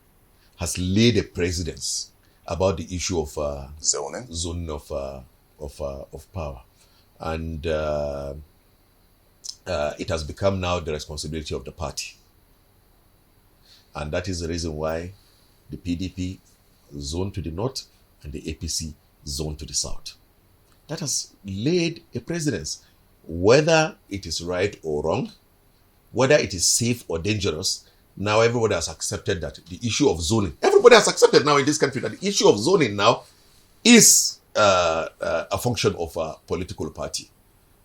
has laid a precedence about the issue of zoning of power, and it has become now the responsibility of the party, and that is the reason why the PDP zoned to the north and the APC zoned to the south. That has laid a precedence. Whether it is right or wrong, whether it is safe or dangerous, now everybody has accepted that the issue of zoning, everybody has accepted now in this country that the issue of zoning now is a function of a political party.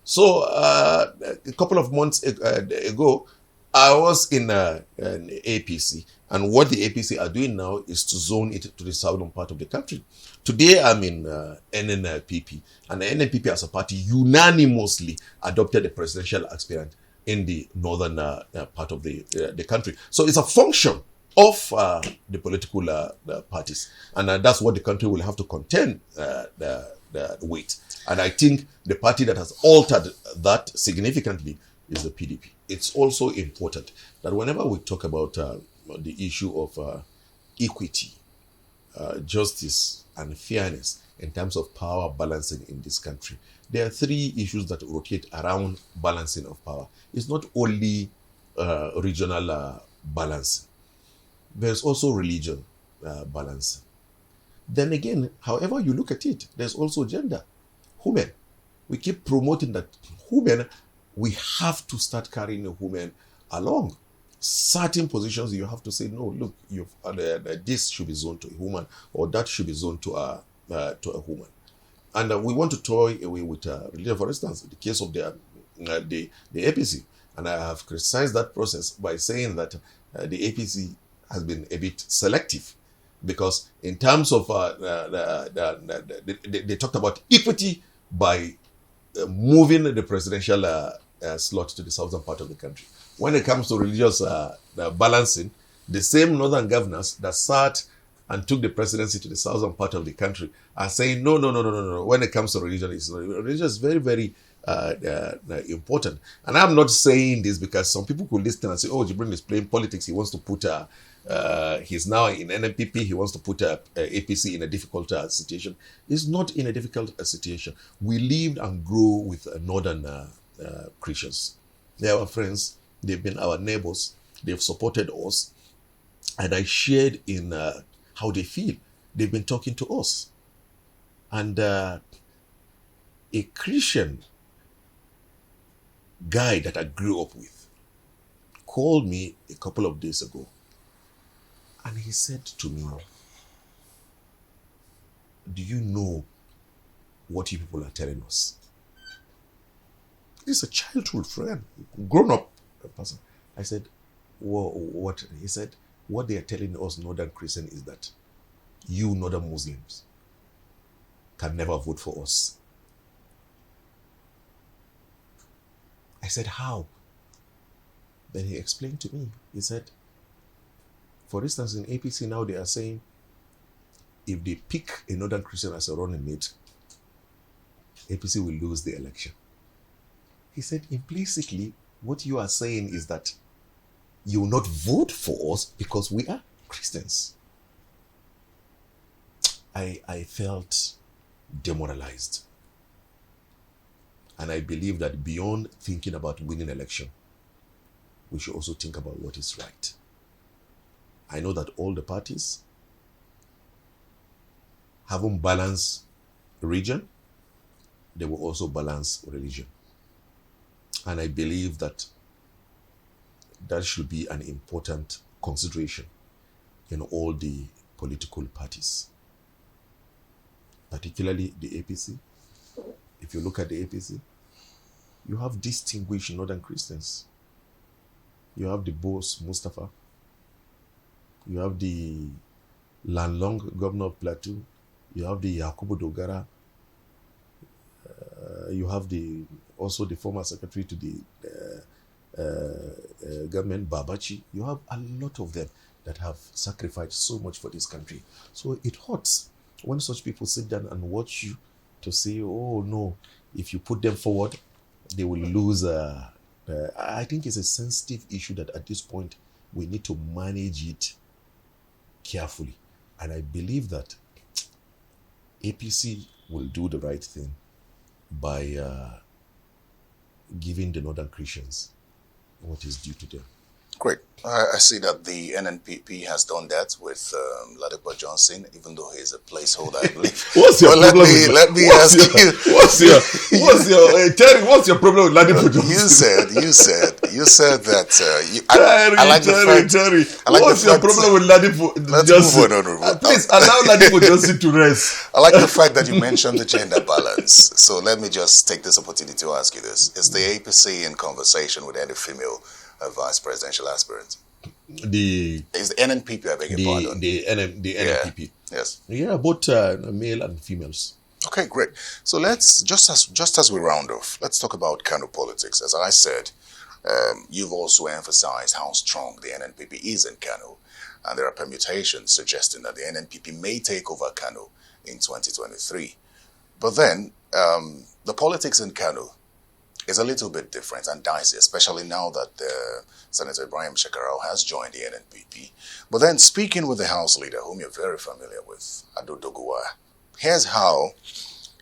So a couple of months ago, I was in an APC, and what the APC are doing now is to zone it to the southern part of the country. Today, I'm in NNPP, and the NNPP as a party unanimously adopted the presidential aspirant in the northern part of the country. So it's a function of the political parties, and that's what the country will have to contend with. And I think the party that has altered that significantly is the PDP. It's also important that whenever we talk about the issue of equity, justice, and fairness in terms of power balancing in this country, there are three issues that rotate around balancing of power. It's not only regional balancing. There's also religion balancing. Then again, however you look at it, there's also gender. Women. We keep promoting that women, we have to start carrying the women along. Certain positions you have to say, no, look, this should be zoned to a woman, or that should be zoned to a woman. And we want to toy away with religion. For instance, in the case of the APC, and I have criticized that process by saying that the APC has been a bit selective, because in terms of they talked about equity by moving the presidential slot to the southern part of the country. When it comes to religious balancing, the same northern governors that sat and took the presidency to the southern part of the country are saying, no. When it comes to religion, religion is very, very important. And I'm not saying this because some people could listen and say, oh, Jibri is playing politics. He wants to put, he's now in NNPP. He wants to put APC in a difficult situation. It's not in a difficult situation. We lived and grew with northern Christians. They are our friends. They've been our neighbors. They've supported us. And I shared in how they feel. They've been talking to us. And a Christian guy that I grew up with called me a couple of days ago. And he said to me, do you know what you people are telling us? He's a childhood friend, grown up person. I said, well, what? He said, what they are telling us northern Christians is that you northern Muslims can never vote for us. I said, how? Then he explained to me, he said, for instance, in APC now they are saying, if they pick a Northern Christian as a running mate, APC will lose the election. He said, implicitly, what you are saying is that you will not vote for us because we are Christians. I felt demoralized. And I believe that beyond thinking about winning election, we should also think about what is right. I know that all the parties haven't balanced region, they will also balance religion. And I believe that that should be an important consideration in all the political parties, particularly the APC. If you look at the APC, you have distinguished Northern Christians. You have the boss Mustafa. You have the Landlong governor of Plateau. You have the Yakubu Dogara. You have also the former secretary to the government, Babachi. You have a lot of them that have sacrificed so much for this country. So it hurts when such people sit down and watch you to say, oh no, if you put them forward, they will lose. I think it's a sensitive issue that at this point we need to manage it carefully. And I believe that APC will do the right thing by giving the Northern Christians what is due to them. Great. I see that the NNPP has done that with Ladipo Johnson, even though he's a placeholder, I believe. What's your problem? Let me ask you. Terry, what's your problem with Ladipo Johnson? You said that. Terry, what's your problem with Ladipo Johnson? Please allow Ladipo Johnson to rest. I like the fact that you mentioned the gender balance. So let me just take this opportunity to ask you this: is the APC in conversation with any female vice presidential aspirant? Is the NNPP, I beg your pardon? The NNPP. Yes. Yeah, both male and females. Okay, great. So let's, just as we round off, let's talk about Kano politics. As I said, you've also emphasized how strong the NNPP is in Kano, and there are permutations suggesting that the NNPP may take over Kano in 2023. But then, the politics in Kano is a little bit different and dicey, especially now that Senator Ibrahim Shekarau has joined the NNPP. But then, speaking with the House leader, whom you're very familiar with, Ado Doguwa, here's how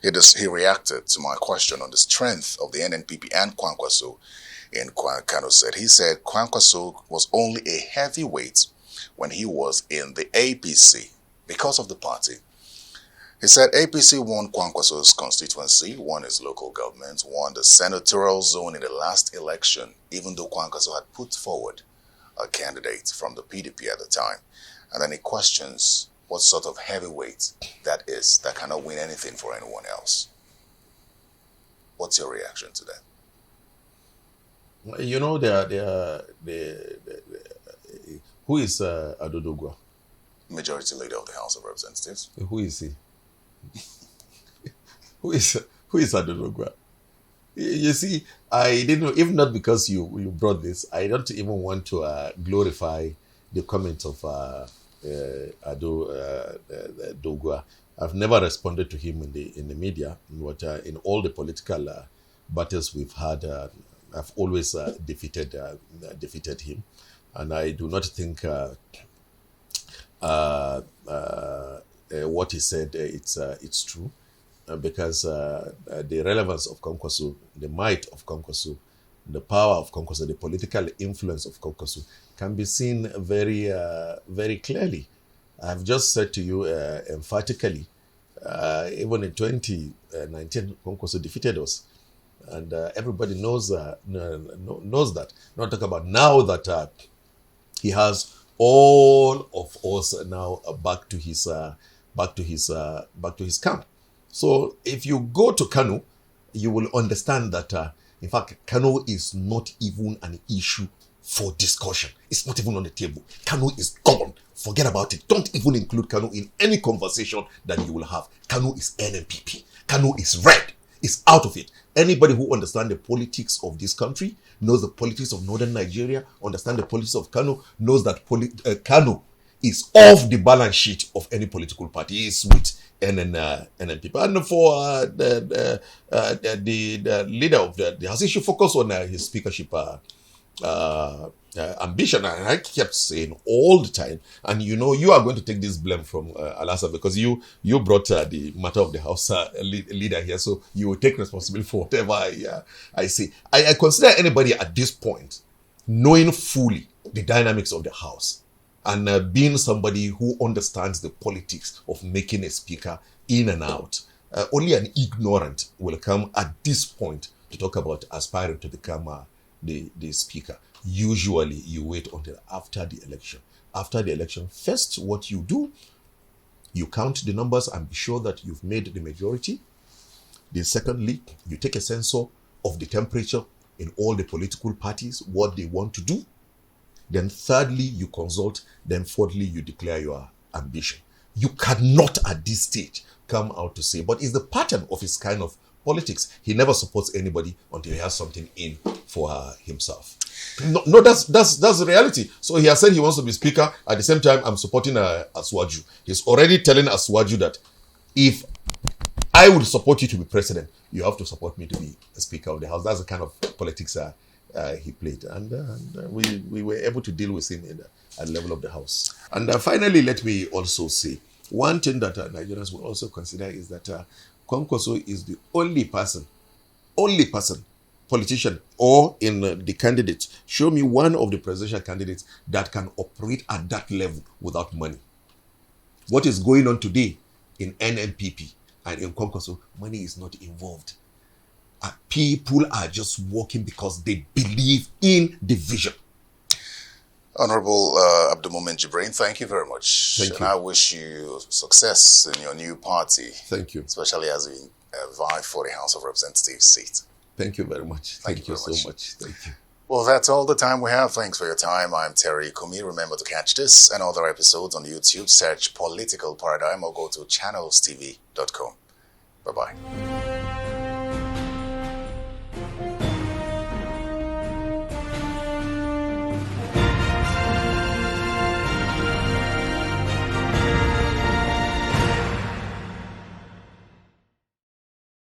he reacted to my question on the strength of the NNPP and Kwankwaso in Kano said. He said Kwankwaso was only a heavyweight when he was in the APC because of the party. He said APC won Kwankwaso's constituency, won his local government, won the senatorial zone in the last election, even though Kwankwaso had put forward a candidate from the PDP at the time. And then he questions what sort of heavyweight that is that cannot win anything for anyone else. What's your reaction to that? You know, who is Ado Doguwa? Majority leader of the House of Representatives. Who is he? Who is Ado Doguwa? You see, I didn't know, even not because you brought this, I don't even want to glorify the comment of Ado Doguwa. I've never responded to him in the media, but in all the political battles we've had, I've always defeated him, and I do not think what he said it's true, because the relevance of Kwankwaso, the might of Kwankwaso, the power of Kwankwaso, the political influence of Kwankwaso can be seen very very clearly. I've just said to you emphatically, even in 2019, Kwankwaso defeated us, and everybody knows that. Not talk about now that he has all of us now back to his camp. So if you go to Kano, you will understand that in fact Kano is not even an issue for discussion. It's not even on the table. Kano is gone. Forget about it. Don't even include Kano in any conversation that you will have. Kano is NNPP. Kano is red. is out of it. Anybody who understands the politics of this country, knows the politics of northern Nigeria, understands the politics of Kano, knows that Kano is off the balance sheet of any political party. It's with NNPP. And for the leader of the House, he should focus on his speakership ambition. And I kept saying all the time, and you are going to take this blame from Alasa, because you brought the matter of the House leader here, so you will take responsibility for whatever I say. I consider anybody at this point knowing fully the dynamics of the House and being somebody who understands the politics of making a speaker in and out. Only an ignorant will come at this point to talk about aspiring to become the speaker. Usually you wait until after the election. After the election, first what you do, you count the numbers and be sure that you've made the majority. Then secondly, you take a census of the temperature in all the political parties, what they want to do. Then thirdly, you consult. Then fourthly, you declare your ambition. You cannot at this stage come out to say, but it's the pattern of his kind of politics. He never supports anybody until he has something in for himself. No, that's the reality. So he has said he wants to be speaker. At the same time, I'm supporting Aswaju. He's already telling Aswaju that if I would support you to be president, you have to support me to be a speaker of the House. That's the kind of politics he played. And we were able to deal with him at the level of the House. And finally, let me also say, one thing that Nigerians will also consider is that Kwankwaso is the only person, politician, or in the candidates. Show me one of the presidential candidates that can operate at that level without money. What is going on today in NNPP and in Kwankwaso, money is not involved. People are just working because they believe in the vision. Honorable Abdulmumin Jibri, thank you very much. Thank you. And I wish you success in your new party. Thank you. Especially as you vie for the House of Representatives seat. Thank you very much. Thank you so much. Thank you. Well, that's all the time we have. Thanks for your time. I'm Terry Kumi. Remember to catch this and other episodes on YouTube. Search Political Paradigm or go to channelstv.com. Bye-bye.